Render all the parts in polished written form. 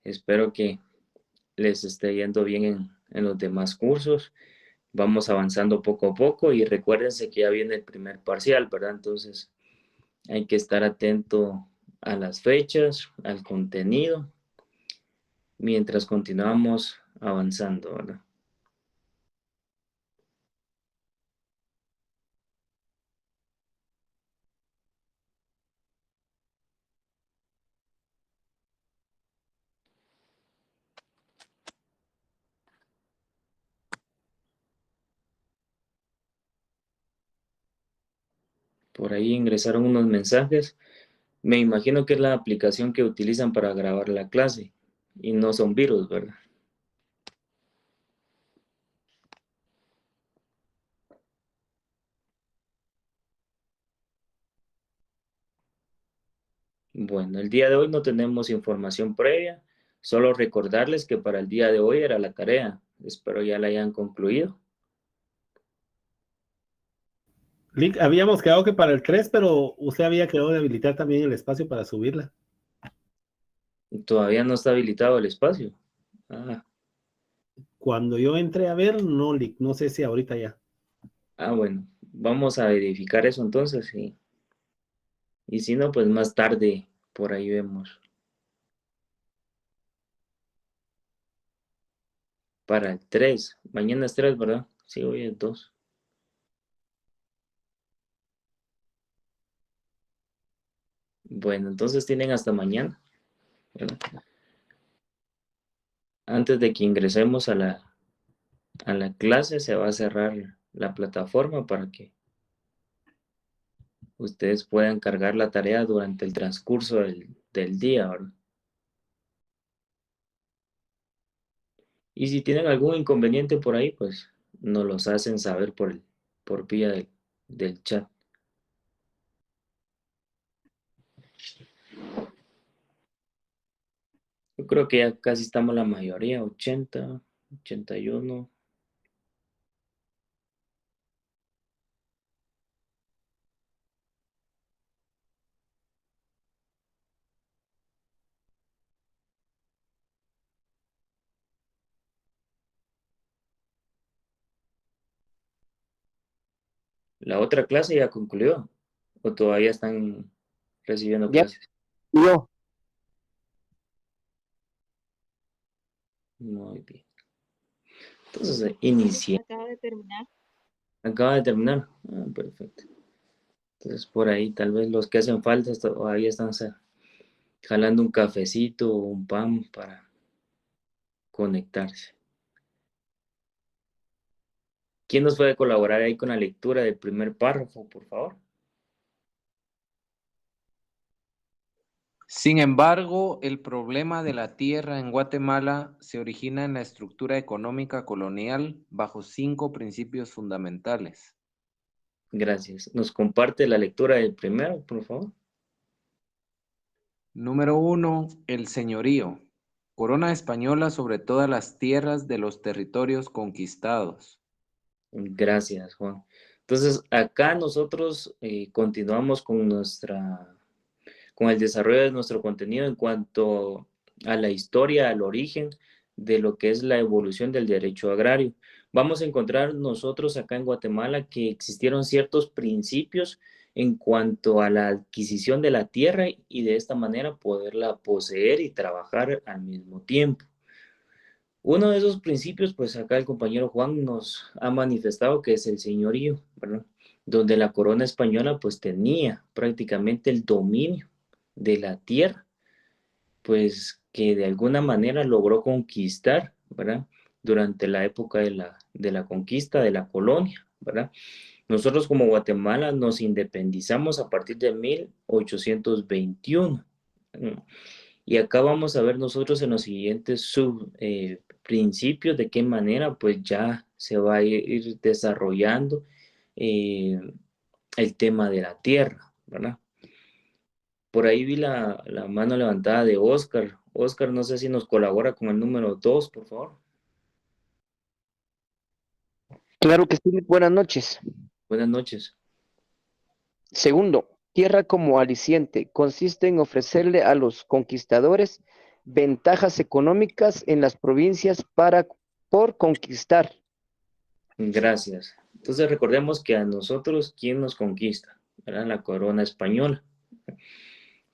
Espero que les esté yendo bien en los demás cursos. Vamos avanzando poco a poco y recuérdense que ya viene el primer parcial, ¿verdad? Entonces hay que estar atento a las fechas, al contenido, mientras continuamos avanzando, ¿verdad? Por ahí ingresaron unos mensajes. Me imagino que es la aplicación que utilizan para grabar la clase y no son virus, ¿verdad? Bueno, el día de hoy no tenemos información previa, solo recordarles que para el día de hoy era la tarea. Espero ya la hayan concluido. Lick, habíamos quedado que para el 3, pero usted había quedado de habilitar también el espacio para subirla. Todavía no está habilitado el espacio. Ah, Cuando yo entré a ver, no, Lick, no sé si ahorita ya. bueno, vamos a verificar eso entonces y si no, pues más tarde por ahí vemos. Para el 3, mañana es 3, ¿verdad? Sí, hoy es 2. Bueno, entonces tienen hasta mañana, ¿verdad? Antes de que ingresemos a la clase, se va a cerrar la plataforma para que ustedes puedan cargar la tarea durante el transcurso del día, ¿verdad? Y si tienen algún inconveniente por ahí, pues nos los hacen saber por vía del chat. Yo creo que ya casi estamos la mayoría, 80, 81. ¿La otra clase ya concluyó? ¿O todavía están recibiendo Ya, clases? yo. Muy bien. Entonces, inicie. Acaba de terminar. Acaba de terminar. Perfecto. Entonces, por ahí, tal vez los que hacen falta todavía están jalando un cafecito o un pan para conectarse. ¿Quién nos puede colaborar ahí con la lectura del primer párrafo, por favor? Sin embargo, el problema de la tierra en Guatemala se origina en la estructura económica colonial bajo 5 principios fundamentales. Gracias. ¿Nos comparte la lectura del primero, por favor? Número 1. El señorío. Corona española sobre todas las tierras de los territorios conquistados. Gracias, Juan. Entonces, acá nosotros continuamos con el desarrollo de nuestro contenido en cuanto a la historia, al origen de lo que es la evolución del derecho agrario. Vamos a encontrar nosotros acá en Guatemala que existieron ciertos principios en cuanto a la adquisición de la tierra y de esta manera poderla poseer y trabajar al mismo tiempo. Uno de esos principios, pues acá el compañero Juan nos ha manifestado que es el señorío, ¿verdad? Donde la corona española pues tenía prácticamente el dominio de la tierra, pues que de alguna manera logró conquistar, ¿verdad? Durante la época de la conquista de la colonia, ¿verdad? Nosotros como Guatemala nos independizamos a partir de 1821. Y acá vamos a ver nosotros en los siguientes principios de qué manera pues ya se va a ir desarrollando eh, el tema de la tierra, ¿verdad? Por ahí vi la mano levantada de Oscar. Oscar, no sé si nos colabora con el número 2, por favor. Claro que sí, buenas noches. Buenas noches. Segundo, tierra como aliciente consiste en ofrecerle a los conquistadores ventajas económicas en las provincias por conquistar. Gracias. Entonces recordemos que a nosotros, ¿quién nos conquista? ¿Verdad? La corona española.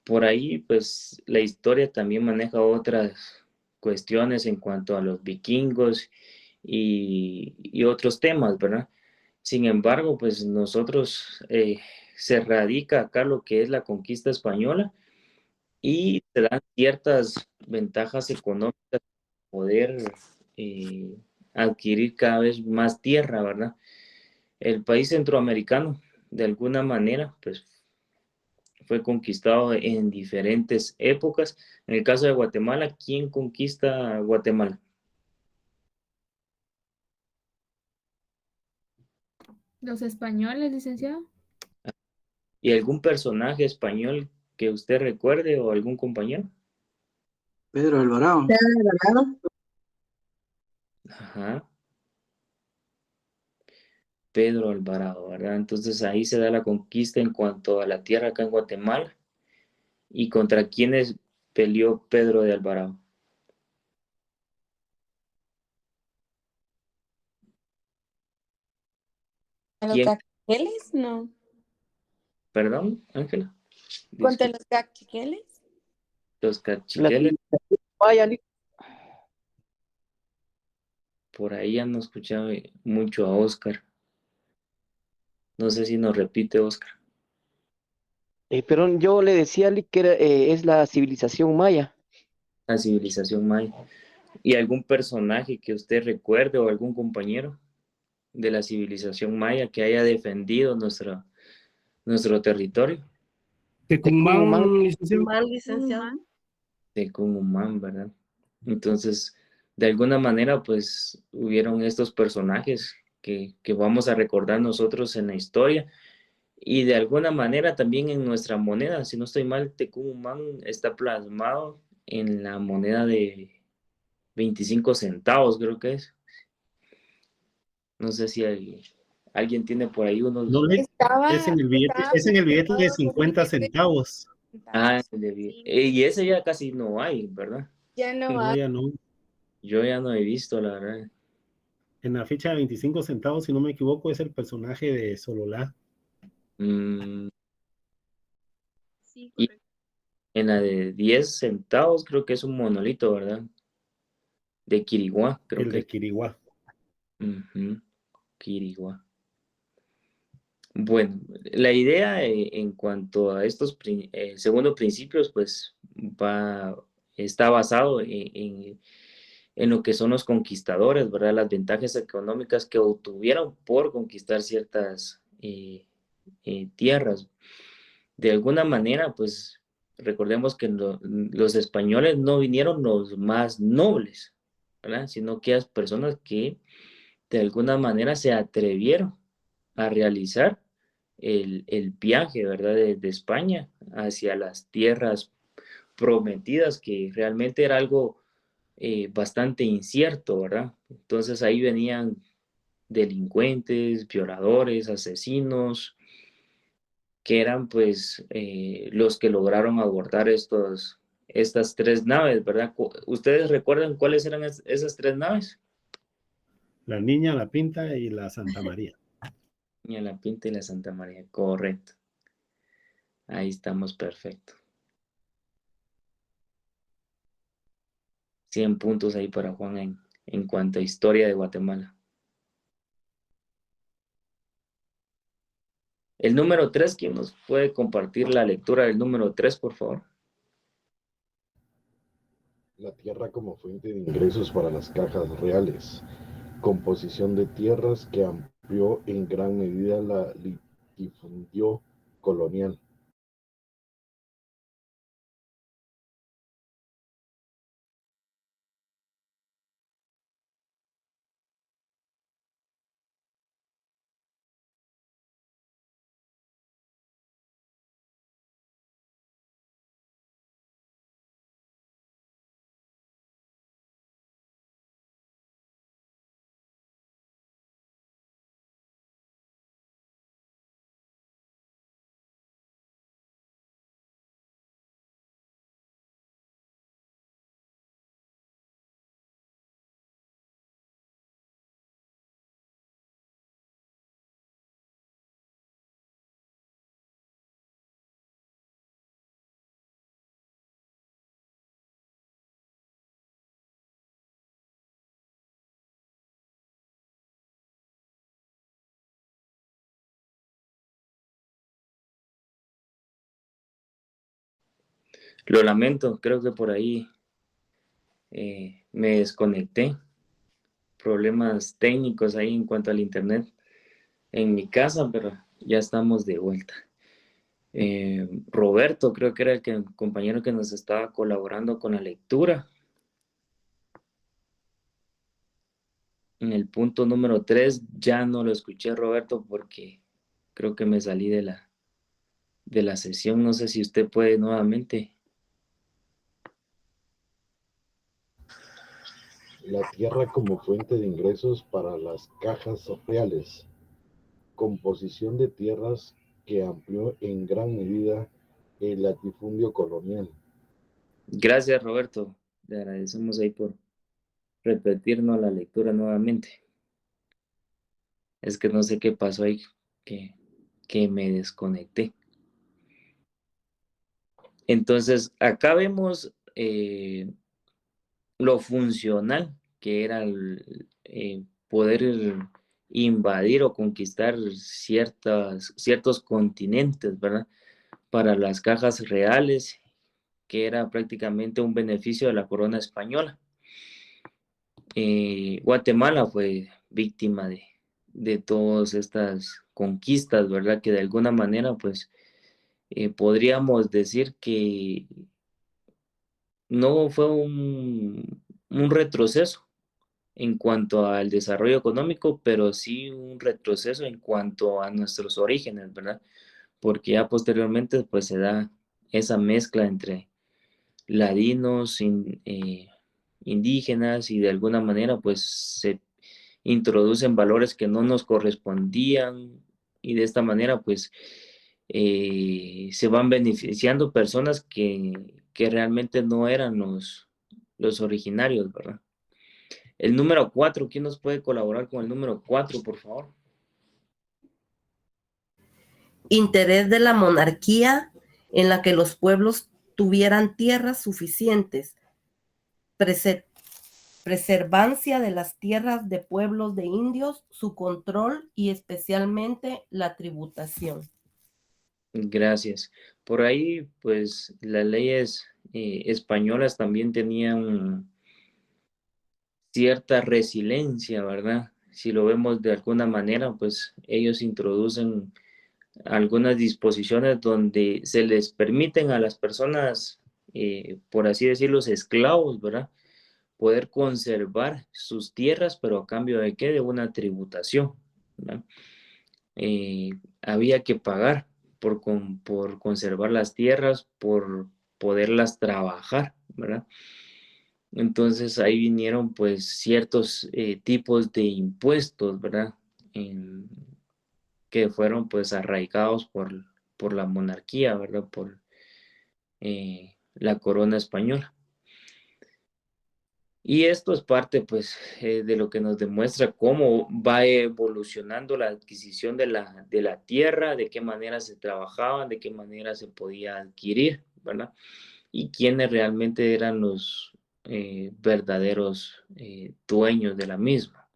Por ahí, pues la historia también maneja otras cuestiones en cuanto a los vikingos y otros temas, ¿verdad? Sin embargo, pues nosotros se radica acá lo que es la conquista española y se dan ciertas ventajas económicas para poder eh, adquirir cada vez más tierra, ¿verdad? El país centroamericano, de alguna manera, pues fue conquistado en diferentes épocas. En el caso de Guatemala, ¿quién conquista Guatemala? Los españoles, licenciado. ¿Y algún personaje español que usted recuerde o algún compañero? Pedro Alvarado. Ajá, Pedro Alvarado, ¿verdad? Entonces ahí se da la conquista en cuanto a la tierra acá en Guatemala. ¿Y contra quiénes peleó Pedro de Alvarado? ¿A los ¿Quién? caciqueles? No. Perdón, Ángela. ¿Contra Disculpe. los caciqueles? Los La cachiqueles, civilización maya, por ahí ya no escuchaba mucho a Oscar. No sé si nos repite, Oscar. pero yo le decía Ali, que es la civilización maya. La civilización maya. ¿Y algún personaje que usted recuerde o algún compañero de la civilización maya que haya defendido nuestro territorio? Tecumumán. Tecumán, licenciado. Mal licenciado. De Cumumán, ¿verdad? Entonces, de alguna manera, pues hubieron estos personajes que vamos a recordar nosotros en la historia y de alguna manera también en nuestra moneda. Si no estoy mal, Tecumumán está plasmado en la moneda de 25 centavos, creo que es. No sé si alguien tiene por ahí unos. No le, Estaba, es en el billete de plasmado 50 centavos. Ah, Sí, y ese ya casi no hay, ¿verdad? ya no No, hay. ya no. Yo ya no he visto, la verdad. En la ficha de 25 centavos, si no me equivoco, es el personaje de Sololá. Mm, Sí, y correcto. en la de 10 centavos creo que es un monolito, ¿verdad? De Quiriguá, creo El que de es. Quiriguá. Ujú, Quiriguá. Bueno, la idea en cuanto a estos segundos principios, pues está basado en lo que son los conquistadores, ¿verdad? Las ventajas económicas que obtuvieron por conquistar ciertas tierras. De alguna manera, pues recordemos que los españoles no vinieron los más nobles, ¿verdad? Sino que las personas que de alguna manera se atrevieron a realizar el viaje, ¿verdad? De España hacia las tierras prometidas, que realmente era algo bastante incierto, ¿verdad? Entonces ahí venían delincuentes, violadores, asesinos, que eran pues los que lograron abordar estas tres naves, ¿verdad? ¿Ustedes recuerdan cuáles eran esas tres naves? La Niña, la Pinta y la Santa María. Y la Pinta y la Santa María, correcto. Ahí estamos, perfecto. 100 puntos ahí para Juan en cuanto a historia de Guatemala. El número 3, ¿quién nos puede compartir la lectura del número 3, por favor? La tierra como fuente de ingresos para las cajas reales. Composición de tierras que amplió en gran medida la latifundio colonial. Lo lamento, creo que por ahí me desconecté. Problemas técnicos ahí en cuanto al internet en mi casa, pero ya estamos de vuelta. Roberto, creo que era el compañero que nos estaba colaborando con la lectura. En el punto número 3 ya no lo escuché, Roberto, porque creo que me salí de la sesión. No sé si usted puede nuevamente. La tierra como fuente de ingresos para las cajas reales. Composición de tierras que amplió en gran medida el latifundio colonial. Gracias, Roberto. Le agradecemos ahí por repetirnos la lectura nuevamente. Es que no sé qué pasó ahí, que me desconecté. Entonces, acá vemos lo funcional que era poder invadir o conquistar ciertos continentes, ¿verdad? Para las cajas reales, que era prácticamente un beneficio de la corona española. Guatemala fue víctima de todas estas conquistas, ¿verdad? Que de alguna manera, pues, podríamos decir que no fue un retroceso en cuanto al desarrollo económico, pero sí un retroceso en cuanto a nuestros orígenes, ¿verdad? Porque ya posteriormente, pues, se da esa mezcla entre ladinos, indígenas, y de alguna manera, pues, se introducen valores que no nos correspondían, y de esta manera, pues, se van beneficiando personas que realmente no eran los originarios, ¿verdad? El número 4, ¿quién nos puede colaborar con el número 4, por favor? Interés de la monarquía en la que los pueblos tuvieran tierras suficientes, preservancia de las tierras de pueblos de indios, su control y especialmente la tributación. Gracias. Por ahí, pues, las leyes españolas también tenían cierta resiliencia, ¿verdad? Si lo vemos de alguna manera, pues ellos introducen algunas disposiciones donde se les permiten a las personas, por así decirlo, esclavos, ¿verdad? Poder conservar sus tierras, pero a cambio de qué? De una tributación, ¿verdad? Había que pagar por conservar las tierras, por poderlas trabajar, ¿verdad? Entonces ahí vinieron pues ciertos tipos de impuestos, ¿verdad? Que fueron pues arraigados por la monarquía, ¿verdad? Por la corona española. Y esto es parte pues de lo que nos demuestra cómo va evolucionando la adquisición de la tierra, de qué manera se trabajaba, de qué manera se podía adquirir, ¿verdad? Y quiénes realmente eran los verdaderos dueños de la misma.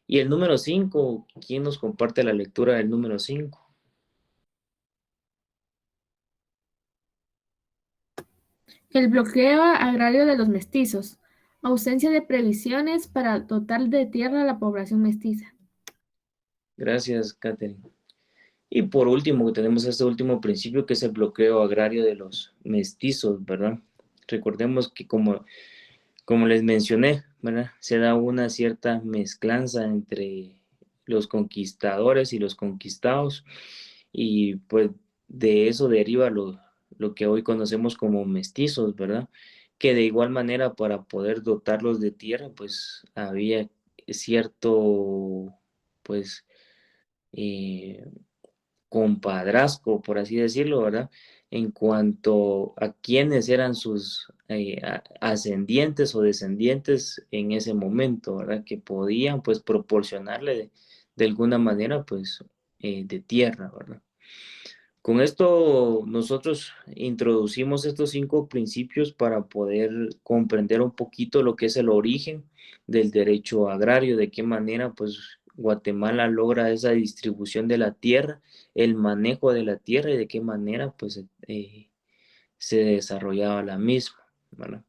Y el número 5, ¿quién nos comparte la lectura del número 5? El bloqueo agrario de los mestizos. Ausencia de previsiones para dotar de tierra a la población mestiza. Gracias, Catherine. Y por último, tenemos este último principio, que es el bloqueo agrario de los mestizos, ¿verdad? Recordemos que como les mencioné, ¿verdad? Se da una cierta mezclanza entre los conquistadores y los conquistados, y pues de eso deriva lo que hoy conocemos como mestizos, ¿verdad? Que de igual manera, para poder dotarlos de tierra, pues había cierto, pues, compadrazgo, por así decirlo, ¿verdad? En cuanto a quiénes eran sus ascendientes o descendientes en ese momento, ¿verdad? Que podían pues proporcionarle de alguna manera pues de tierra, ¿verdad? Con esto nosotros introducimos estos 5 principios para poder comprender un poquito lo que es el origen del derecho agrario, de qué manera pues Guatemala logra esa distribución de la tierra, el manejo de la tierra, y de qué manera pues se desarrollaba la misma, ¿verdad?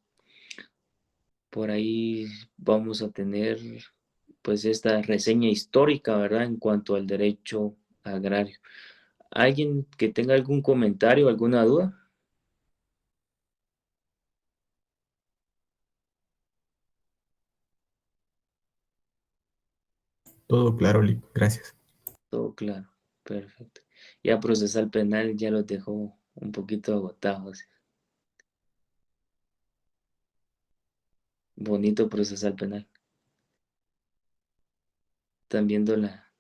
Por ahí vamos a tener pues esta reseña histórica, ¿verdad? En cuanto al derecho agrario. ¿Alguien que tenga algún comentario, alguna duda? Todo claro, Lick. Gracias. Todo claro, perfecto. Ya procesal penal ya los dejó un poquito agotados. Bonito procesal penal. Están viendo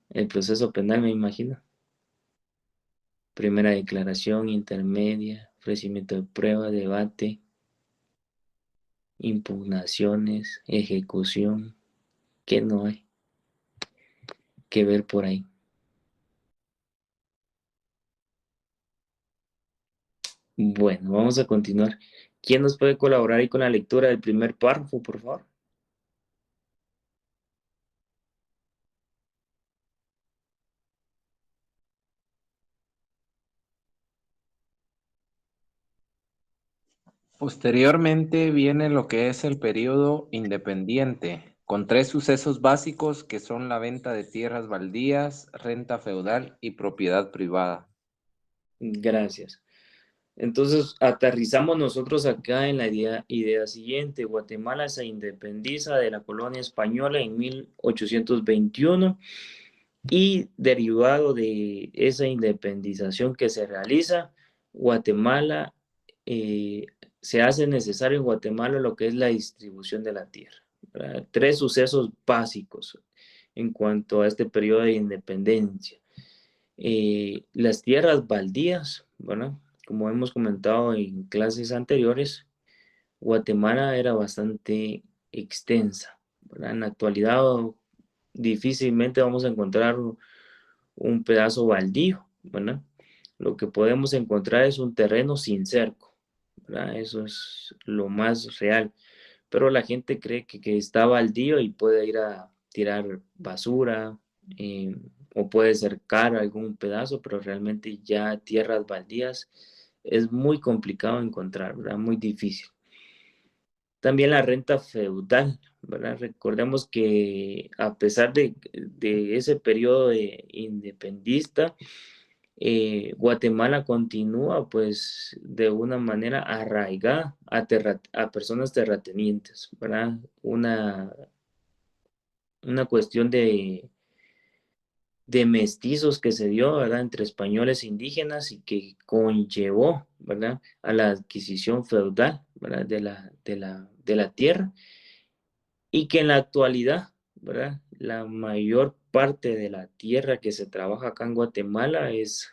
el proceso penal, me imagino. Primera declaración, intermedia, ofrecimiento de prueba, debate, impugnaciones, ejecución. ¿Qué no hay que ver por ahí? Bueno, vamos a continuar. ¿Quién nos puede colaborar ahí con la lectura del primer párrafo, por favor? Posteriormente viene lo que es el periodo independiente, con 3 sucesos básicos que son la venta de tierras baldías, renta feudal y propiedad privada. Gracias. Entonces, aterrizamos nosotros acá en la idea siguiente. Guatemala se independiza de la colonia española en 1821 y derivado de esa independización que se realiza, Guatemala, se hace necesario en Guatemala lo que es la distribución de la tierra, ¿verdad? 3 sucesos básicos en cuanto a este periodo de independencia. Las tierras baldías, ¿verdad? Como hemos comentado en clases anteriores, Guatemala era bastante extensa, ¿verdad? En la actualidad difícilmente vamos a encontrar un pedazo baldío, ¿verdad? Lo que podemos encontrar es un terreno sin cerco, ¿verdad? Eso es lo más real. Pero la gente cree que está baldío y puede ir a tirar basura, o puede cercar algún pedazo, pero realmente ya tierras baldías es muy complicado encontrar, ¿verdad? Muy difícil. También la renta feudal, ¿verdad? Recordemos que a pesar de ese periodo de independista, Guatemala continúa pues de una manera arraigada a personas terratenientes, ¿verdad? Una cuestión de mestizos que se dio, ¿verdad? Entre españoles e indígenas y que conllevó, ¿verdad? A la adquisición feudal, ¿verdad? De la tierra y que en la actualidad, ¿verdad? La mayor parte de la tierra que se trabaja acá en Guatemala es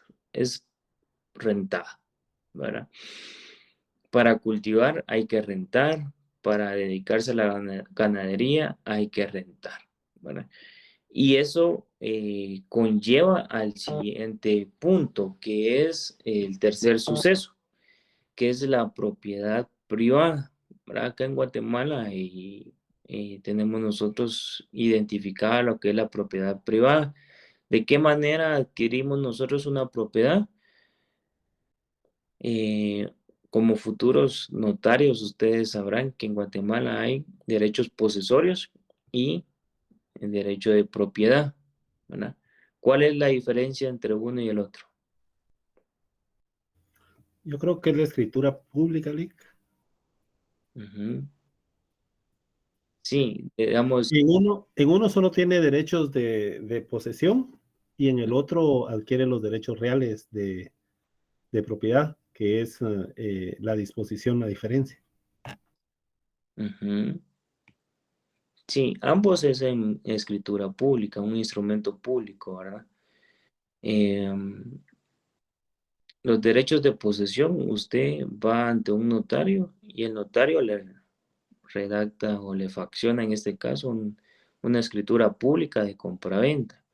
rentada, ¿verdad? Para cultivar hay que rentar, para dedicarse a la ganadería hay que rentar, ¿verdad? Y eso conlleva al siguiente punto, que es el tercer suceso, que es la propiedad privada, ¿verdad? Acá en Guatemala tenemos nosotros identificada lo que es la propiedad privada. ¿De qué manera adquirimos nosotros una propiedad? Como futuros notarios, ustedes sabrán que en Guatemala hay derechos posesorios y el derecho de propiedad, ¿verdad? ¿Cuál es la diferencia entre uno y el otro? Yo creo que es la escritura pública, Lick. Sí, digamos. En uno solo tiene derechos de posesión y en el otro adquiere los derechos reales de propiedad, que es la disposición, la diferencia. Sí, ambos es en escritura pública, un instrumento público, ¿verdad? Los derechos de posesión, usted va ante un notario y el notario le redacta o le facciona, en este caso, una escritura pública de compraventa.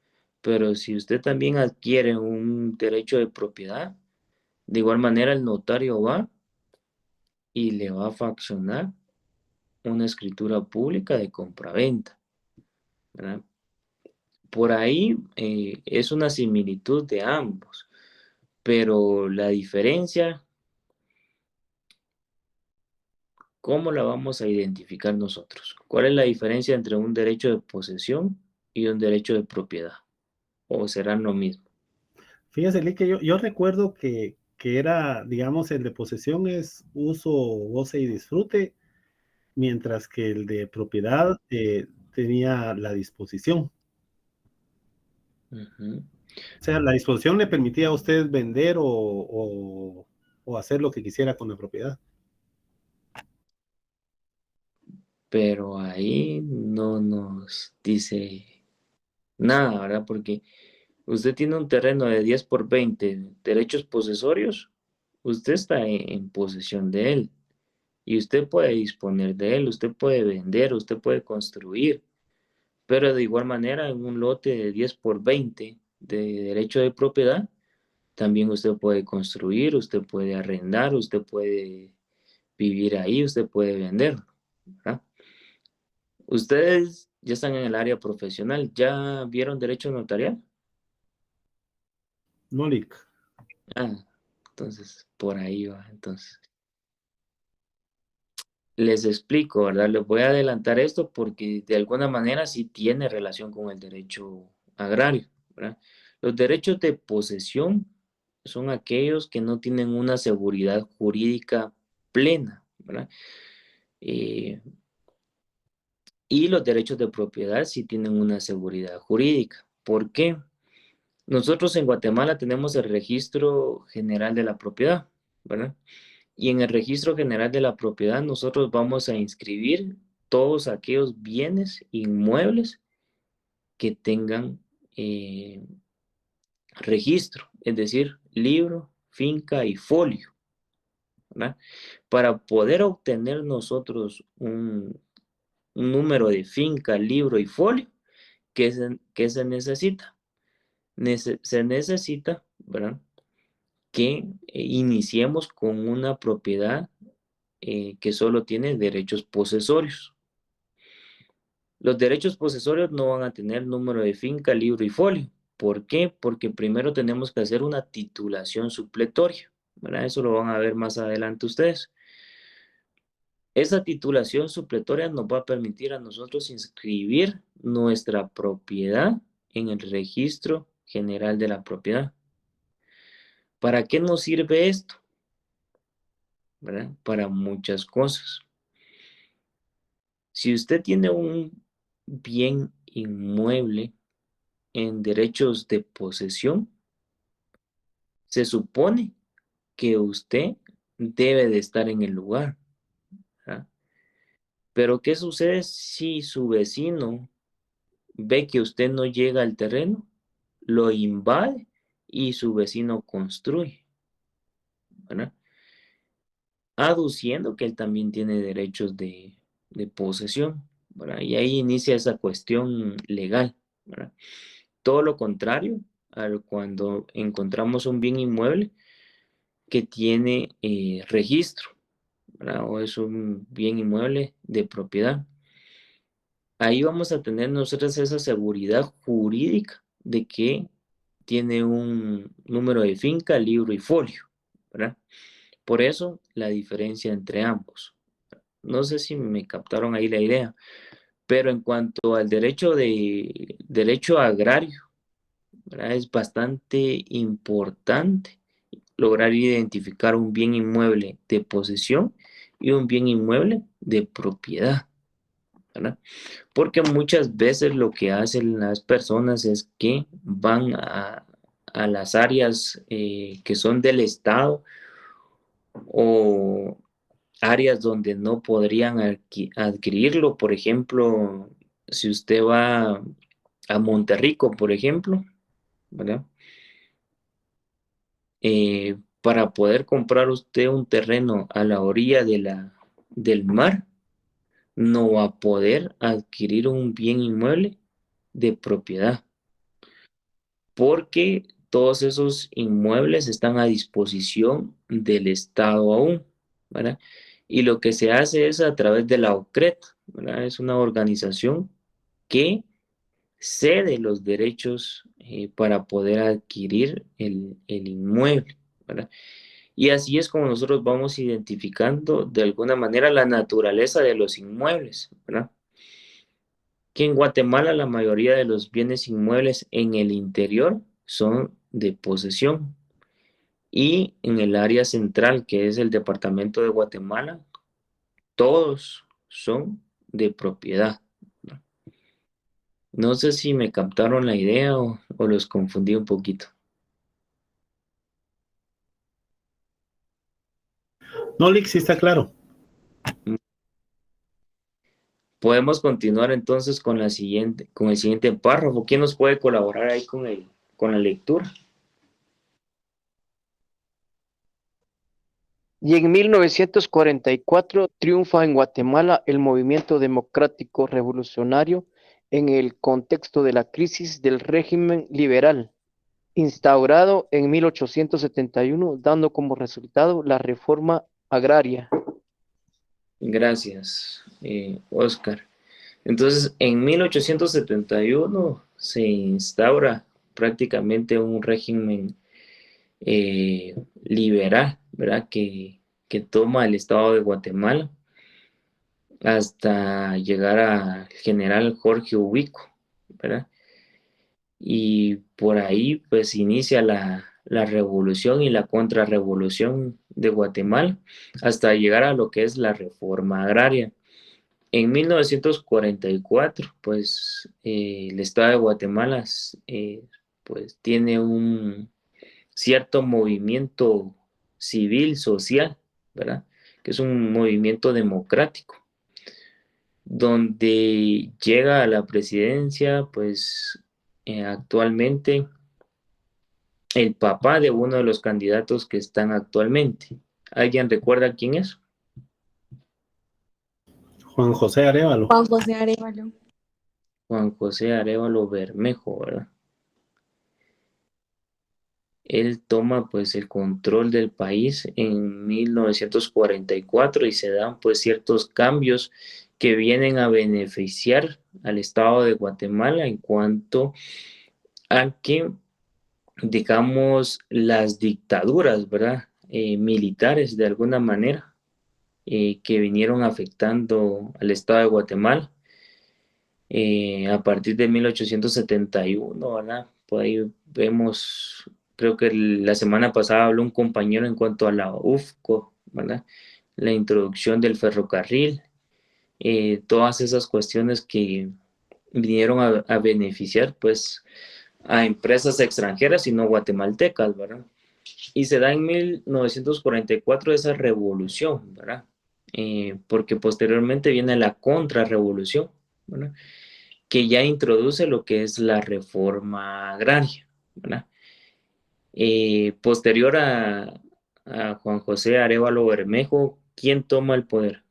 Pero si usted también adquiere un derecho de propiedad, de igual manera el notario va y le va a faccionar una escritura pública de compraventa, ¿verdad? Por ahí es una similitud de ambos, pero la diferencia ¿cómo la vamos a identificar nosotros? ¿Cuál es la diferencia entre un derecho de posesión y un derecho de propiedad? ¿O serán lo mismo? Fíjese, Lee, que yo recuerdo que era, digamos, el de posesión es uso, goce y disfrute, mientras que el de propiedad tenía la disposición. Ujú. O sea, la disposición le permitía a usted vender o hacer lo que quisiera con la propiedad. Pero ahí no nos dice nada, ¿verdad? Porque usted tiene un terreno de 10 por 20 derechos posesorios, usted está en posesión de él y usted puede disponer de él, usted puede vender, usted puede construir, pero de igual manera en un lote de 10 por 20 de derecho de propiedad, también usted puede construir, usted puede arrendar, usted puede vivir ahí, usted puede vender, ¿verdad? Ustedes ya están en el área profesional, ¿ya vieron derecho notarial? No, Lick. Ah, entonces por ahí va. Entonces, les explico, ¿verdad? Les voy a adelantar esto porque de alguna manera sí tiene relación con el derecho agrario, ¿verdad? Los derechos de posesión son aquellos que no tienen una seguridad jurídica plena, ¿verdad? Eh, y los derechos de propiedad sí tienen una seguridad jurídica. ¿Por qué? Nosotros en Guatemala tenemos el Registro General de la Propiedad, ¿verdad? Y en el Registro General de la Propiedad nosotros vamos a inscribir todos aquellos bienes inmuebles que tengan registro, es decir, libro, finca y folio, ¿verdad? Para poder obtener nosotros un número de finca, libro y folio, ¿qué se necesita? Se necesita, ¿verdad? Que iniciemos con una propiedad que solo tiene derechos posesorios. Los derechos posesorios no van a tener número de finca, libro y folio. ¿Por qué? Porque primero tenemos que hacer una titulación supletoria, ¿verdad? Eso lo van a ver más adelante ustedes. Esa titulación supletoria nos va a permitir a nosotros inscribir nuestra propiedad en el Registro General de la Propiedad. ¿Para qué nos sirve esto? ¿Verdad? Para muchas cosas. Si usted tiene un bien inmueble en derechos de posesión, se supone que usted debe de estar en el lugar, ¿verdad? Pero ¿qué sucede si su vecino ve que usted no llega al terreno, lo invade y su vecino construye, ¿verdad? Aduciendo que él también tiene derechos de posesión, ¿verdad? Y ahí inicia esa cuestión legal, ¿verdad? Todo lo contrario a cuando encontramos un bien inmueble que tiene registro, ¿verdad? O es un bien inmueble de propiedad. Ahí vamos a tener nosotros esa seguridad jurídica de que tiene un número de finca, libro y folio, ¿verdad? Por eso la diferencia entre ambos. No sé si me captaron ahí la idea, pero en cuanto al derecho agrario, ¿verdad? Es bastante importante lograr identificar un bien inmueble de posesión y un bien inmueble de propiedad, ¿verdad? Porque muchas veces lo que hacen las personas es que van a las áreas que son del Estado o áreas donde no podrían adquirirlo. Por ejemplo, si usted va a Monterrico, por ejemplo, ¿verdad? Para poder comprar usted un terreno a la orilla del mar, no va a poder adquirir un bien inmueble de propiedad, porque todos esos inmuebles están a disposición del Estado aún, ¿verdad? Y lo que se hace es a través de la OCRET, ¿verdad? Es una organización que cede los derechos para poder adquirir el inmueble, ¿verdad? Y así es como nosotros vamos identificando de alguna manera la naturaleza de los inmuebles, ¿verdad? Que en Guatemala la mayoría de los bienes inmuebles en el interior son de posesión y en el área central, que es el departamento de Guatemala, todos son de propiedad. No sé si me captaron la idea o los confundí un poquito. No, Lick, sí está claro. Podemos continuar entonces con el siguiente párrafo. ¿Quién nos puede colaborar ahí con la lectura? Y en 1944 triunfa en Guatemala el movimiento democrático revolucionario en el contexto de la crisis del régimen liberal, instaurado en 1871, dando como resultado la reforma agraria. Gracias, Oscar. Entonces, en 1871 se instaura prácticamente un régimen liberal, ¿verdad? Que toma el estado de Guatemala hasta llegar al general Jorge Ubico, ¿verdad? Y por ahí pues inicia la revolución y la contrarrevolución de Guatemala hasta llegar a lo que es la reforma agraria. En 1944, pues el Estado de Guatemala pues tiene un cierto movimiento civil, social, ¿verdad? Que es un movimiento democrático, donde llega a la presidencia, pues actualmente el papá de uno de los candidatos que están actualmente. ¿Alguien recuerda quién es? Juan José Arévalo. Juan José Arévalo. Juan José Arévalo Bermejo, ¿verdad? Él toma pues el control del país en 1944 y se dan pues ciertos cambios que vienen a beneficiar al Estado de Guatemala en cuanto a que, digamos, las dictaduras, ¿verdad? Militares de alguna manera que vinieron afectando al Estado de Guatemala a partir de 1871, ¿verdad? Por ahí vemos, creo que la semana pasada habló un compañero en cuanto a la UFCO, ¿verdad? La introducción del ferrocarril, todas esas cuestiones que vinieron a beneficiar, pues, a empresas extranjeras y no guatemaltecas, ¿verdad? Y se da en 1944 esa revolución, ¿verdad? Porque posteriormente viene la contrarrevolución, ¿verdad? Que ya introduce lo que es la reforma agraria, ¿verdad? Posterior a Juan José Arévalo Bermejo, ¿quién toma el poder?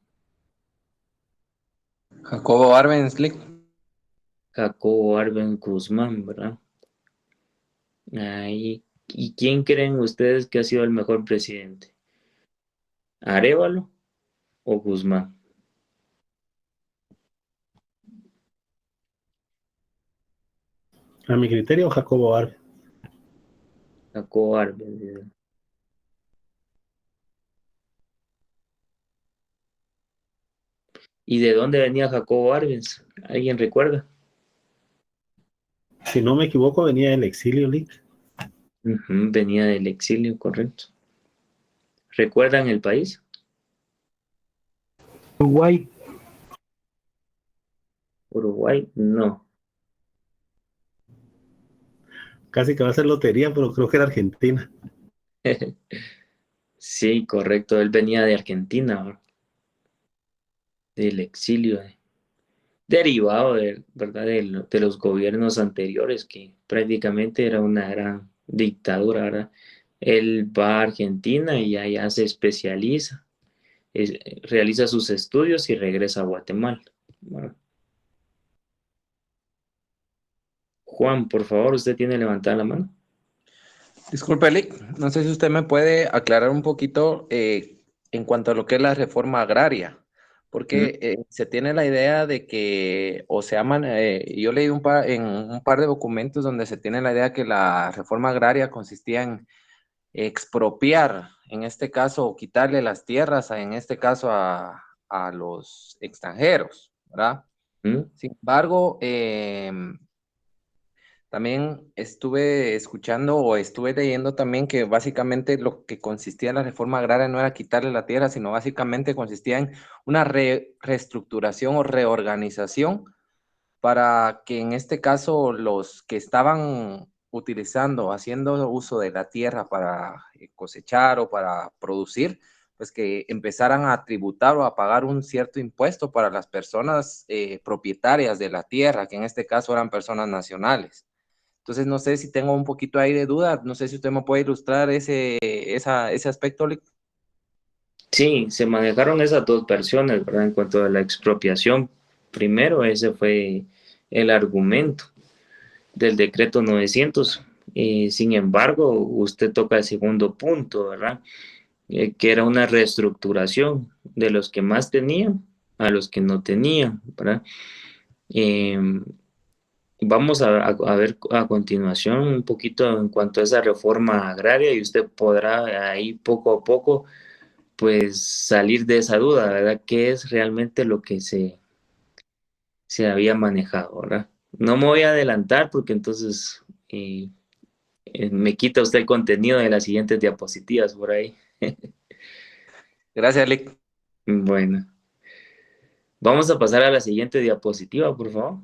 Jacobo Arbenz, Lick. Jacobo Arbenz Guzmán, ¿verdad? Ahí. ¿Y quién creen ustedes que ha sido el mejor presidente? ¿Arévalo o Guzmán? A mi criterio, Jacobo Arbenz. Jacobo Arbenz. ¿Y de dónde venía Jacobo Arbenz? ¿Alguien recuerda? Si no me equivoco, venía del exilio, Lick. Venía del exilio, correcto. ¿Recuerdan el país? Uruguay. Uruguay, no. Casi que va a ser lotería, pero creo que era Argentina. Sí, correcto. Él venía de Argentina, ¿verdad? Del exilio, derivado ¿verdad? De los gobiernos anteriores, que prácticamente era una gran dictadura, ¿verdad? Él va a Argentina y allá se especializa, realiza sus estudios y regresa a Guatemala, ¿verdad? Juan, por favor, usted tiene levantada la mano. Disculpe, Lick, no sé si usted me puede aclarar un poquito en cuanto a lo que es la reforma agraria, porque se tiene la idea de que, o se llaman, yo leí en un par de documentos donde se tiene la idea que la reforma agraria consistía en expropiar en este caso, quitarle las tierras, en este caso, a los extranjeros, ¿verdad? Sin embargo, también estuve escuchando o estuve leyendo también que básicamente lo que consistía en la reforma agraria no era quitarle la tierra, sino básicamente consistía en una reestructuración o reorganización para que en este caso los que estaban haciendo uso de la tierra para cosechar o para producir, pues que empezaran a tributar o a pagar un cierto impuesto para las personas propietarias de la tierra, que en este caso eran personas nacionales. Entonces, no sé si tengo un poquito ahí de duda, no sé si usted me puede ilustrar ese aspecto. Sí, se manejaron esas dos versiones, ¿verdad? En cuanto a la expropiación, primero ese fue el argumento del decreto 900. Sin embargo, usted toca el segundo punto, ¿verdad? Que era una reestructuración de los que más tenían a los que no tenían, ¿verdad? Vamos a ver a continuación un poquito en cuanto a esa reforma agraria y usted podrá ahí poco a poco pues salir de esa duda, ¿verdad? ¿Qué es realmente lo que se había manejado, ¿verdad? No me voy a adelantar porque entonces me quita usted el contenido de las siguientes diapositivas por ahí. Gracias, Lick. Bueno. Vamos a pasar a la siguiente diapositiva, por favor.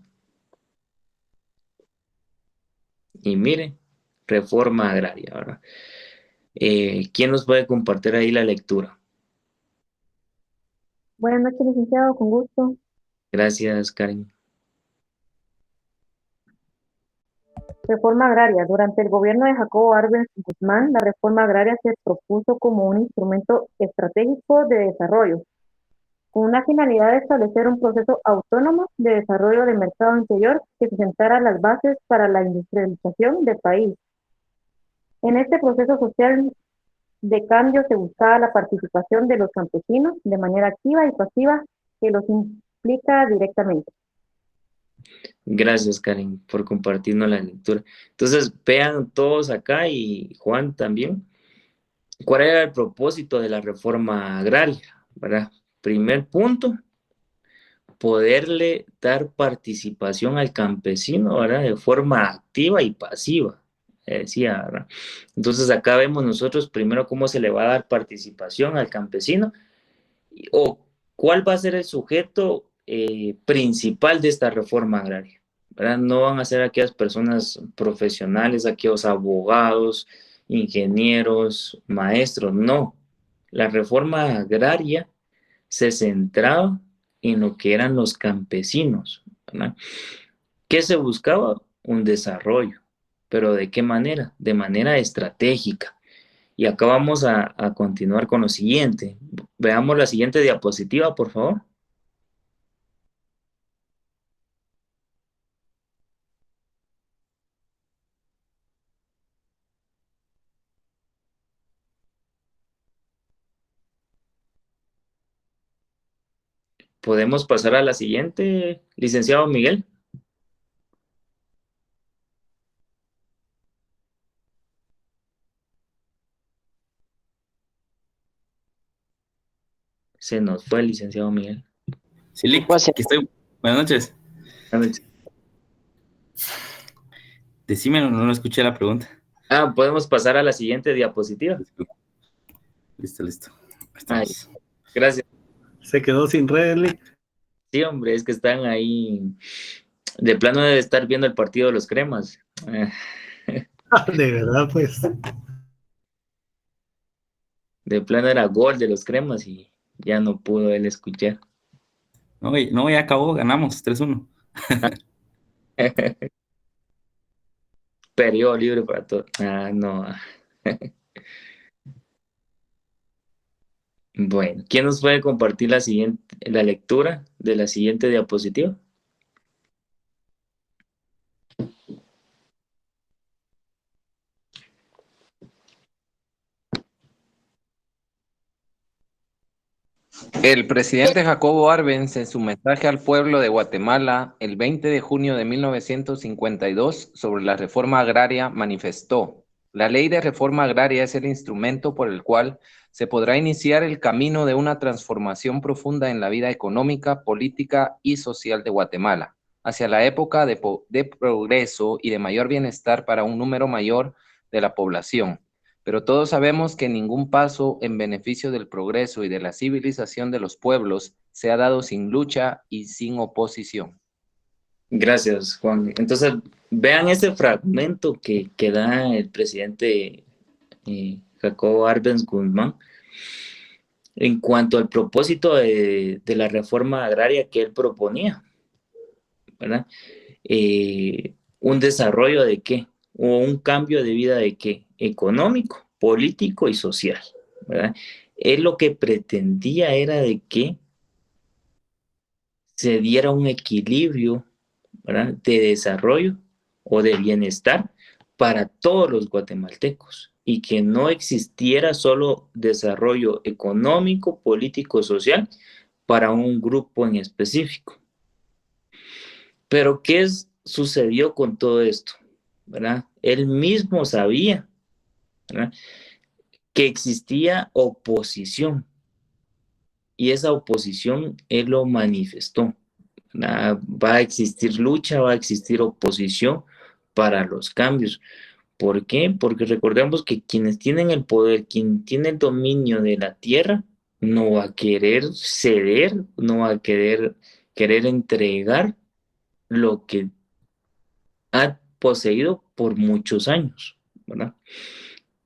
Y mire, reforma agraria, ¿verdad? ¿Quién nos puede compartir ahí la lectura? Buenas noches, licenciado, con gusto. Gracias, Karen. Reforma agraria. Durante el gobierno de Jacobo Arbenz Guzmán, la reforma agraria se propuso como un instrumento estratégico de desarrollo, con una finalidad de establecer un proceso autónomo de desarrollo del mercado interior que se sentara las bases para la industrialización del país. En este proceso social de cambio se buscaba la participación de los campesinos de manera activa y pasiva que los implica directamente. Gracias, Karen, por compartirnos la lectura. Entonces, vean todos acá y Juan también, ¿cuál era el propósito de la reforma agraria? ¿Verdad? Primer punto, poderle dar participación al campesino, ¿verdad? De forma activa y pasiva, decía, ¿verdad? Entonces, acá vemos nosotros primero cómo se le va a dar participación al campesino o cuál va a ser el sujeto principal de esta reforma agraria, ¿verdad? No van a ser aquellas personas profesionales, aquellos abogados, ingenieros, maestros, no. La reforma agraria se centraba en lo que eran los campesinos, ¿verdad? ¿Qué se buscaba? Un desarrollo, pero ¿de qué manera? De manera estratégica. Y acá vamos a continuar con lo siguiente. Veamos la siguiente diapositiva, por favor. ¿Podemos pasar a la siguiente, licenciado Miguel? Se nos fue el licenciado Miguel. Sí, Lick, aquí estoy. Buenas noches. Buenas noches. Decime, no escuché la pregunta. ¿Podemos pasar a la siguiente diapositiva? Listo. Ahí. Gracias. Se quedó sin red, Lick. Sí, hombre, es que están ahí. De plano debe estar viendo el partido de los cremas. De verdad, pues. De plano era gol de los cremas y ya no pudo él escuchar. No, ya acabó, ganamos 3-1. Periodo libre para todos. No. Bueno, ¿quién nos puede compartir la lectura de la siguiente diapositiva? El presidente Jacobo Arbenz, en su mensaje al pueblo de Guatemala el 20 de junio de 1952 sobre la reforma agraria, manifestó: La ley de reforma agraria es el instrumento por el cual se podrá iniciar el camino de una transformación profunda en la vida económica, política y social de Guatemala, hacia la época de progreso y de mayor bienestar para un número mayor de la población. Pero todos sabemos que ningún paso en beneficio del progreso y de la civilización de los pueblos se ha dado sin lucha y sin oposición. Gracias, Juan. Entonces, vean ese fragmento que da el presidente Jacobo Arbenz Guzmán en cuanto al propósito de la reforma agraria que él proponía, ¿verdad? ¿Un desarrollo de qué? O un cambio de vida de qué? Económico, político y social, ¿verdad? Él lo que pretendía era de que se diera un equilibrio, ¿verdad?, de desarrollo o de bienestar para todos los guatemaltecos y que no existiera solo desarrollo económico, político, social para un grupo en específico. Pero ¿qué sucedió con todo esto? ¿Verdad? Él mismo sabía, ¿verdad?, que existía oposición y esa oposición él lo manifestó. Va a existir lucha, va a existir oposición para los cambios. ¿Por qué? Porque recordemos que quienes tienen el poder, quien tiene el dominio de la tierra, no va a querer ceder, no va a querer entregar lo que ha poseído por muchos años, ¿verdad?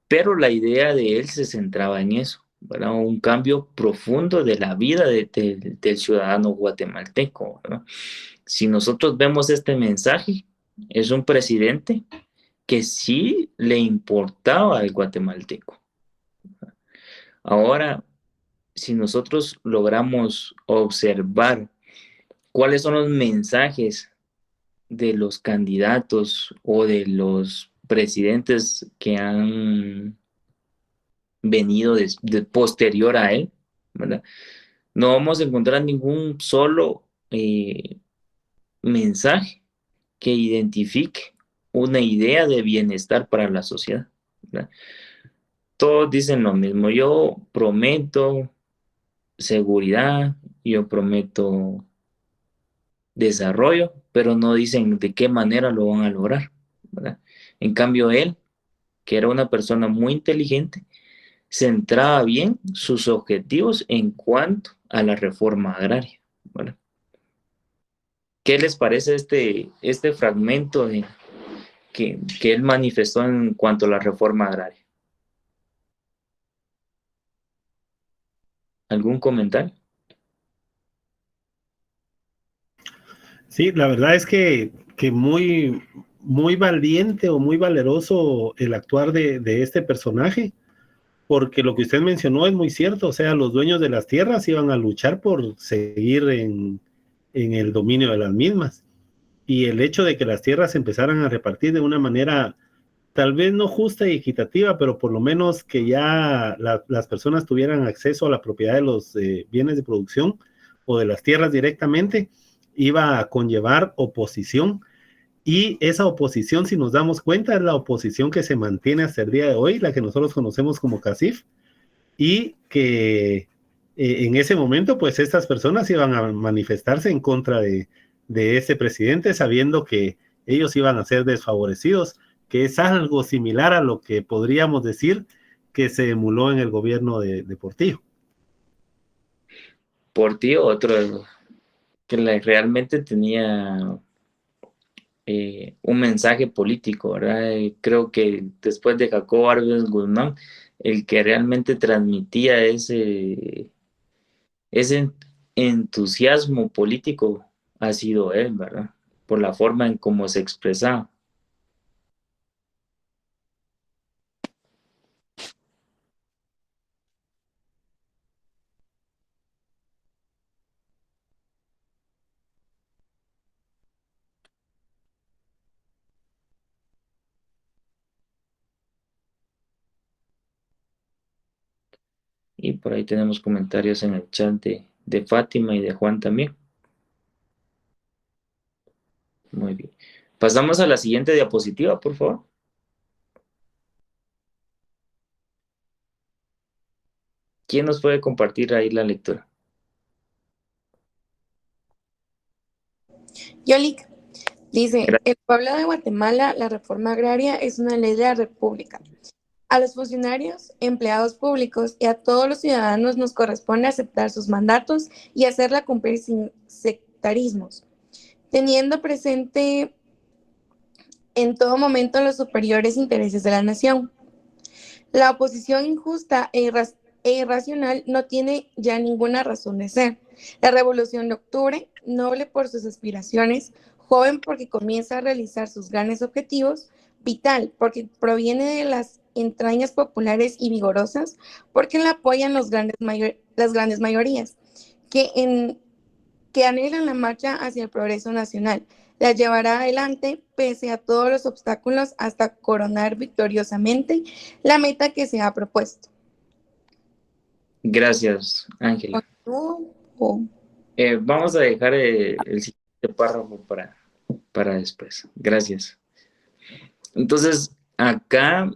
Pero la idea de él se centraba en eso, ¿verdad? Un cambio profundo de la vida del ciudadano guatemalteco, ¿verdad? Si nosotros vemos este mensaje, es un presidente que sí le importaba al guatemalteco. Ahora, si nosotros logramos observar cuáles son los mensajes de los candidatos o de los presidentes que han venido posterior a él, ¿verdad?, no vamos a encontrar ningún solo mensaje que identifique una idea de bienestar para la sociedad, ¿verdad? Todos dicen lo mismo: yo prometo seguridad, yo prometo desarrollo, pero no dicen de qué manera lo van a lograr, ¿verdad? En cambio, él, que era una persona muy inteligente, centraba bien sus objetivos en cuanto a la reforma agraria, ¿verdad? ¿Qué les parece este fragmento que él manifestó en cuanto a la reforma agraria? ¿Algún comentario? Sí, la verdad es que muy, muy valiente o muy valeroso el actuar de este personaje, porque lo que usted mencionó es muy cierto. O sea, los dueños de las tierras iban a luchar por seguir en el dominio de las mismas. Y el hecho de que las tierras se empezaran a repartir de una manera tal vez no justa y equitativa, pero por lo menos que ya las personas tuvieran acceso a la propiedad de los bienes de producción o de las tierras directamente, iba a conllevar oposición. Y esa oposición, si nos damos cuenta, es la oposición que se mantiene hasta el día de hoy, la que nosotros conocemos como CACIF, y que en ese momento, pues estas personas iban a manifestarse en contra de este presidente, sabiendo que ellos iban a ser desfavorecidos, que es algo similar a lo que podríamos decir que se emuló en el gobierno de Portillo. Portillo, otro que realmente tenía un mensaje político, ¿verdad? Creo que después de Jacobo Arbenz Guzmán, el que realmente transmitía ese entusiasmo político ha sido él, ¿verdad? Por la forma en cómo se expresaba. Y por ahí tenemos comentarios en el chat de Fátima y de Juan también. Muy bien. Pasamos a la siguiente diapositiva, por favor. ¿Quién nos puede compartir ahí la lectura? Yolic dice, el pueblo de Guatemala, la reforma agraria es una ley de la República. A los funcionarios, empleados públicos y a todos los ciudadanos nos corresponde aceptar sus mandatos y hacerla cumplir sin sectarismos, teniendo presente en todo momento los superiores intereses de la nación. La oposición injusta e irracional no tiene ya ninguna razón de ser. La Revolución de Octubre, noble por sus aspiraciones, joven porque comienza a realizar sus grandes objetivos, vital porque proviene de las entrañas populares y vigorosas, porque la apoyan las grandes mayorías, que anhelan la marcha hacia el progreso nacional. La llevará adelante pese a todos los obstáculos hasta coronar victoriosamente la meta que se ha propuesto. Gracias, Ángela. Vamos a dejar el siguiente párrafo para después. Gracias. Entonces, acá,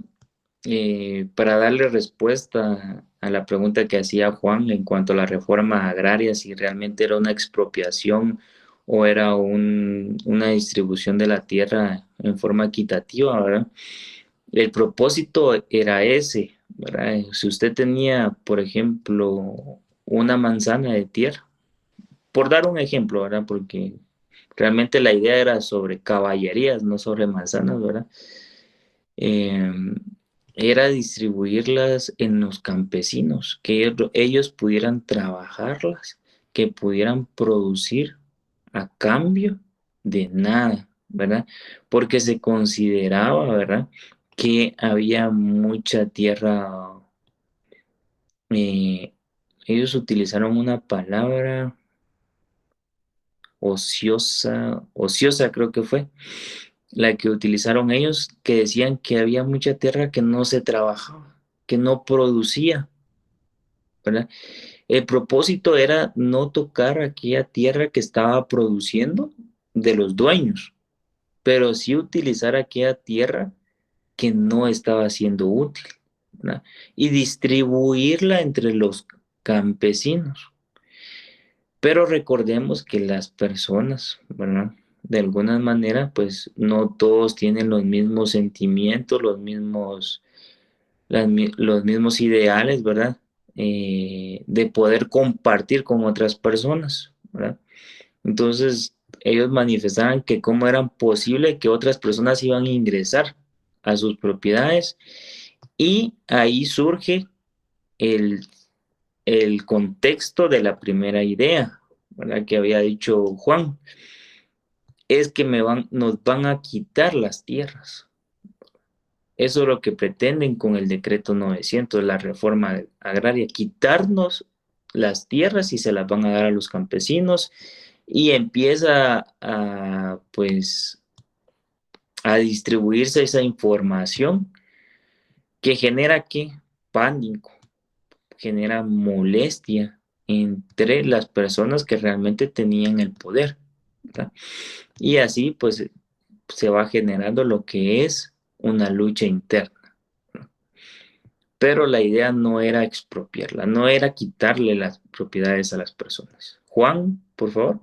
para darle respuesta a la pregunta que hacía Juan en cuanto a la reforma agraria, si realmente era una expropiación o era una distribución de la tierra en forma equitativa, ¿verdad? El propósito era ese, ¿verdad? Si usted tenía, por ejemplo, una manzana de tierra, por dar un ejemplo, ¿verdad? Porque realmente la idea era sobre caballerías, no sobre manzanas, ¿verdad? Era distribuirlas en los campesinos, que ellos pudieran trabajarlas, que pudieran producir a cambio de nada, ¿verdad? Porque se consideraba, ¿verdad?, que había mucha tierra. Ellos utilizaron una palabra ociosa creo que fue la que utilizaron ellos, que decían que había mucha tierra que no se trabajaba, que no producía, ¿verdad? El propósito era no tocar aquella tierra que estaba produciendo de los dueños, pero sí utilizar aquella tierra que no estaba siendo útil, ¿verdad? Y distribuirla entre los campesinos. Pero recordemos que las personas, ¿verdad?, de alguna manera, pues no todos tienen los mismos sentimientos, los mismos ideales, ¿verdad? De poder compartir con otras personas, ¿verdad? Entonces, ellos manifestaban que cómo era posible que otras personas iban a ingresar a sus propiedades, y ahí surge el contexto de la primera idea, ¿verdad?, que había dicho Juan, es que nos van a quitar las tierras. Eso es lo que pretenden con el decreto 900, la reforma agraria, quitarnos las tierras y se las van a dar a los campesinos, y empieza a distribuirse esa información que genera ¿qué? Pánico, genera molestia entre las personas que realmente tenían el poder, ¿verdad? Y así pues se va generando lo que es una lucha interna, ¿no? Pero la idea no era expropiarla, no era quitarle las propiedades a las personas. Juan, por favor.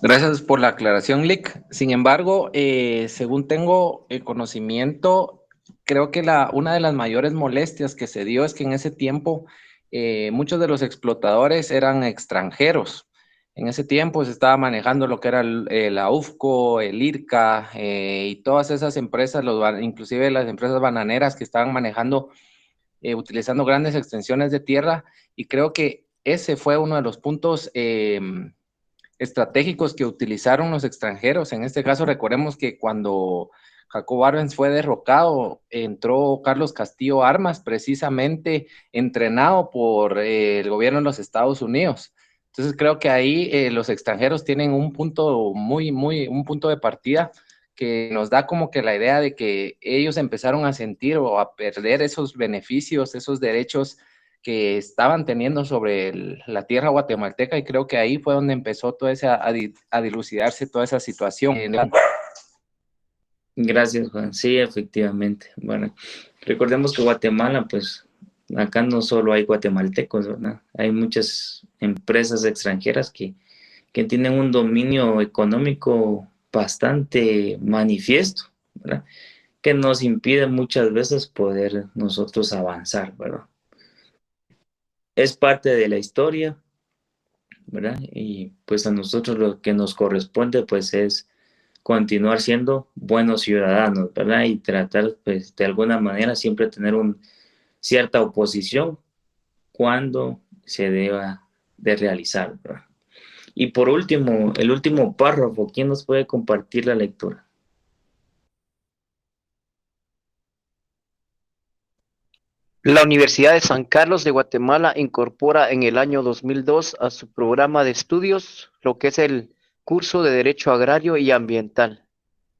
Gracias por la aclaración, Lick. Sin embargo, según tengo el conocimiento, creo que una de las mayores molestias que se dio es que en ese tiempo muchos de los explotadores eran extranjeros. En ese tiempo se estaba manejando lo que era la UFCO, el IRCA y todas esas empresas, inclusive las empresas bananeras que estaban manejando, utilizando grandes extensiones de tierra, y creo que ese fue uno de los puntos estratégicos que utilizaron los extranjeros. En este caso, recordemos que cuando Jacobo Arbenz fue derrocado, entró Carlos Castillo Armas, precisamente entrenado por el gobierno de los Estados Unidos. Entonces creo que ahí los extranjeros tienen un punto un punto de partida que nos da como que la idea de que ellos empezaron a sentir o a perder esos beneficios, esos derechos que estaban teniendo sobre la tierra guatemalteca, y creo que ahí fue donde empezó toda a dilucidarse toda esa situación. Gracias, Juan. Sí, efectivamente. Bueno, recordemos que Guatemala, pues, Acá no solo hay guatemaltecos, ¿verdad? Hay muchas empresas extranjeras que tienen un dominio económico bastante manifiesto, ¿verdad? Que nos impide muchas veces poder nosotros avanzar, ¿verdad? Es parte de la historia, ¿verdad? Y pues a nosotros lo que nos corresponde pues es continuar siendo buenos ciudadanos, ¿verdad? Y tratar pues de alguna manera siempre tener cierta oposición cuando se deba de realizar, ¿verdad? Y por último, el último párrafo, ¿quién nos puede compartir la lectura? La Universidad de San Carlos de Guatemala incorpora en el año 2002 a su programa de estudios lo que es el curso de Derecho Agrario y Ambiental.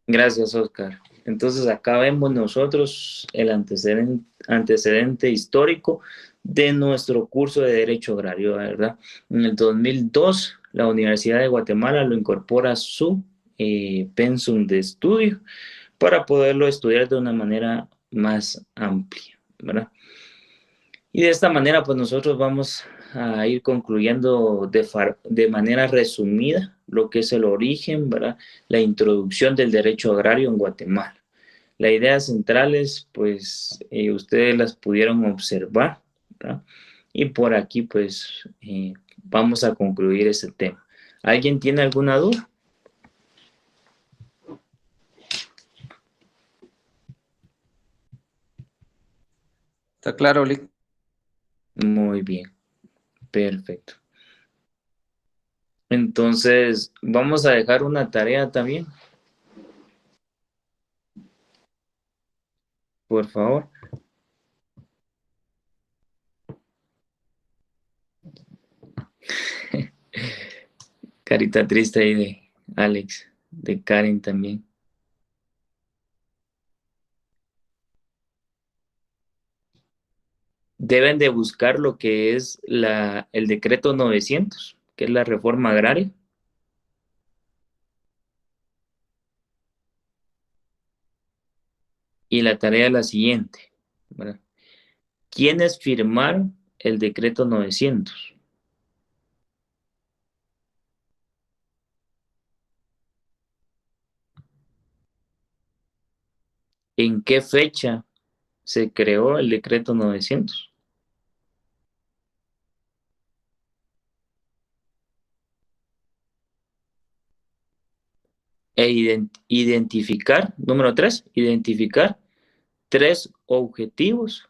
Gracias, Oscar. Entonces acá vemos nosotros el antecedente histórico de nuestro curso de Derecho Agrario, ¿verdad? En el 2002, la Universidad de Guatemala lo incorpora a su pensum de estudio para poderlo estudiar de una manera más amplia, ¿verdad? Y de esta manera, pues nosotros vamos a ir concluyendo de manera resumida lo que es el origen, ¿verdad? La introducción del derecho agrario en Guatemala. Las ideas centrales, pues ustedes las pudieron observar, ¿verdad? Y por aquí, pues vamos a concluir este tema. ¿Alguien tiene alguna duda? Está claro, Lick. Muy bien, perfecto. Entonces, vamos a dejar una tarea también. Por favor. Carita triste ahí de Alex, de Karen también. Deben de buscar lo que es el decreto 900, que es la reforma agraria. Y la tarea es la siguiente, ¿verdad? ¿Quiénes firmaron el decreto 900? ¿En qué fecha se creó el decreto 900? Identificar, número 3, identificar 3 objetivos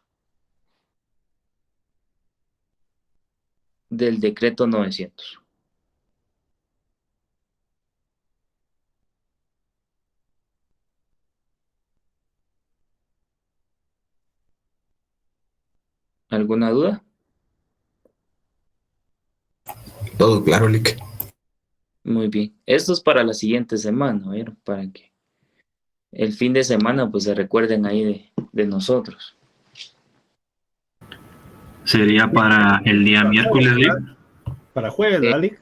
del decreto 900. ¿Alguna duda? Todo claro, Lick. Muy bien. Esto es para la siguiente semana, ¿ver? Para que el fin de semana pues se recuerden ahí de nosotros. Sería para el día miércoles, Lick. Para jueves, ¿verdad, Lick?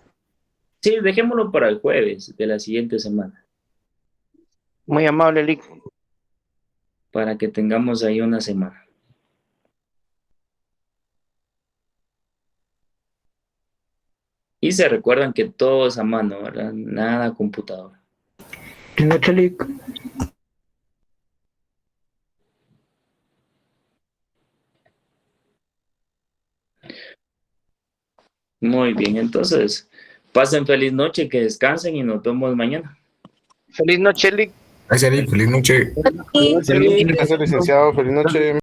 Sí, dejémoslo para el jueves de la siguiente semana. Muy amable, Lick. Para que tengamos ahí una semana. Y se recuerdan que todo es a mano, ¿verdad? Nada computadora. Buenas noches, Lick. Muy bien, entonces, pasen feliz noche, que descansen y nos vemos mañana. Feliz noche, Lick. Gracias, Lick. Feliz noche. Gracias, licenciado. Feliz noche.